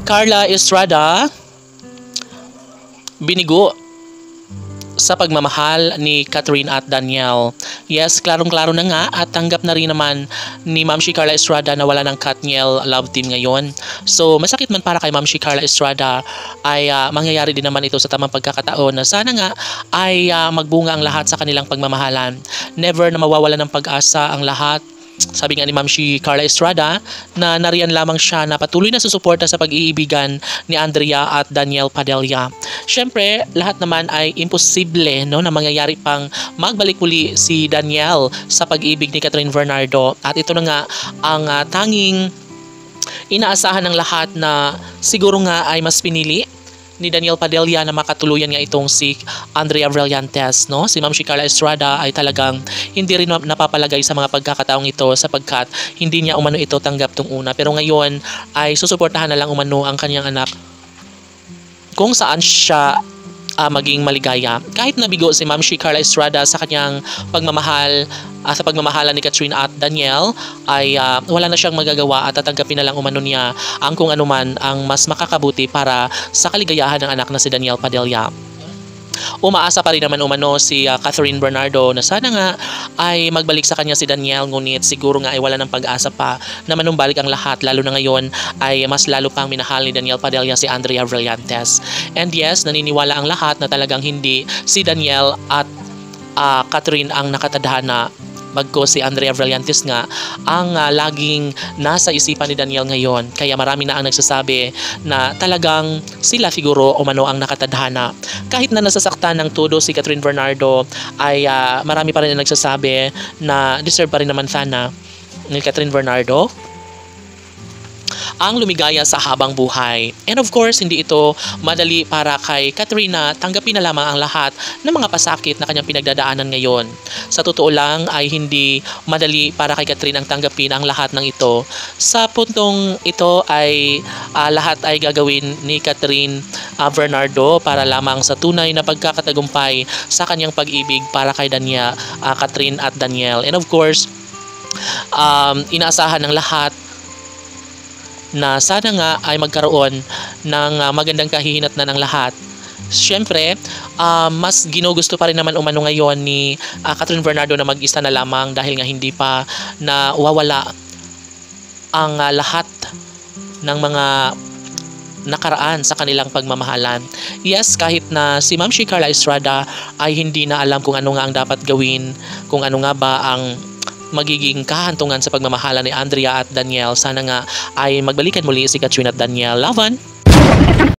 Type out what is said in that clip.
Carla Estrada, binigo sa pagmamahal ni Catherine at Daniel. Yes, klarong-klaro na nga at tanggap na rin naman ni Ma'am Carla Estrada na wala ng Katniel love team ngayon. So masakit man para kay Ma'am Carla Estrada ay mangyayari din naman ito sa tamang pagkakataon na sana nga ay magbunga ang lahat sa kanilang pagmamahalan. Never na mawawala ng pag-asa ang lahat. Sabi nga ni Ma'am Carla Estrada na nariyan lamang siya na patuloy na susuporta sa pag-iibigan ni Andrea at Daniel Padilla. Siyempre, lahat naman ay imposible no, na mangyayari pang magbalik uli si Daniel sa pag-ibig ni Catherine Bernardo. At ito na nga ang tanging inaasahan ng lahat na siguro nga ay mas pinili ni Daniel Padilla na makatuluyan nga itong si Andrea Brillantes, no? Si Ma'am Carla Estrada ay talagang hindi rin napapalagay sa mga pagkakataong ito sapagkat hindi niya umano ito tanggap tung una. Pero ngayon ay susuportahan na lang umano ang kanyang anak kung saan siya maging maligaya. Kahit nabigo si Ma'am Carla Estrada sa kanyang pagmamahal, sa pagmamahalan ni Catherine at Daniel, ay wala na siyang magagawa at tatanggapin na lang umano niya ang kung anuman ang mas makakabuti para sa kaligayahan ng anak na si Daniel Padilla. Umaasa pa rin naman umano si Catherine Bernardo na sana nga ay magbalik sa kanya si Daniel, ngunit siguro nga ay wala ng pag-asa pa na manumbalik ang lahat, lalo na ngayon ay mas lalo pang minahal ni Daniel Padilla si Andrea Brillantes. And yes, naniniwala ang lahat na talagang hindi si Daniel at Catherine ang nakatadhana, bagko si Andrea Brillantes nga ang laging nasa isipan ni Daniel ngayon. Kaya marami na ang nagsasabi na talagang sila siguro umano ang nakatadhana. Kahit na nasasaktan ng todo si Catherine Bernardo, ay marami pa rin ang nagsasabi na deserve pa rin naman sana ni Catherine Bernardo ang lumigaya sa habang buhay. And of course, hindi ito madali para kay Catherine tanggapin na lamang ang lahat ng mga pasakit na kanyang pinagdadaanan ngayon. Sa totoo lang ay hindi madali para kay Catherine ang tanggapin ang lahat ng ito. Sa puntong ito ay lahat ay gagawin ni Catherine Bernardo para lamang sa tunay na pagkakatagumpay sa kanyang pag-ibig para kay Catherine at Daniel. And of course, inaasahan ng lahat na sana nga ay magkaroon ng magandang kahihinatnan ng lahat. Siyempre, mas ginugusto pa rin naman umano ngayon ni Catherine Bernardo na mag-isa na lamang dahil nga hindi pa nawawala ang lahat ng mga nakaraan sa kanilang pagmamahalan. Yes, kahit na si Ma'am Carla Estrada ay hindi na alam kung ano nga ang dapat gawin, kung ano nga ba ang magiging kahantungan sa pagmamahala ni Andrea at Daniel. Sana nga ay magbalikan muli si Catherine at Daniel. Laban!